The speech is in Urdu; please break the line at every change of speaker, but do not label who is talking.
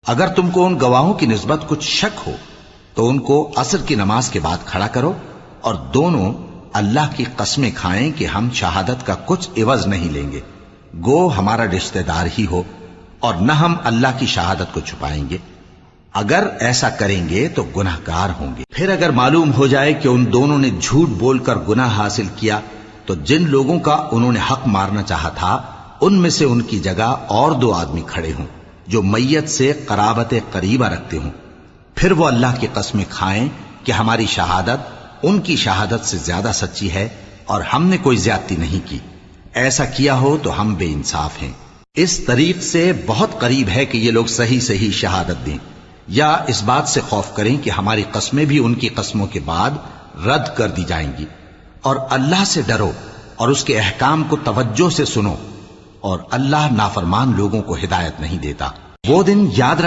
اگر تم کو ان گواہوں کی نسبت کچھ شک ہو تو ان کو عصر کی نماز کے بعد کھڑا کرو اور دونوں اللہ کی قسمیں کھائیں کہ ہم شہادت کا کچھ عوض نہیں لیں گے، گو ہمارا رشتہ دار ہی ہو، اور نہ ہم اللہ کی شہادت کو چھپائیں گے۔ اگر ایسا کریں گے تو گناہ گار ہوں گے۔ پھر اگر معلوم ہو جائے کہ ان دونوں نے جھوٹ بول کر گناہ حاصل کیا تو جن لوگوں کا انہوں نے حق مارنا چاہا تھا ان میں سے ان کی جگہ اور 2 آدمی کھڑے ہوں جو میت سے قرابت قریبہ رکھتے ہوں، پھر وہ اللہ کی قسمیں کھائیں کہ ہماری شہادت ان کی شہادت سے زیادہ سچی ہے اور ہم نے کوئی زیادتی نہیں کی۔ ایسا کیا ہو تو ہم بے انصاف ہیں۔ اس طریق سے بہت قریب ہے کہ یہ لوگ صحیح صحیح شہادت دیں، یا اس بات سے خوف کریں کہ ہماری قسمیں بھی ان کی قسموں کے بعد رد کر دی جائیں گی۔ اور اللہ سے ڈرو اور اس کے احکام کو توجہ سے سنو، اور اللہ نافرمان لوگوں کو ہدایت نہیں دیتا۔ وہ دن یاد رکھ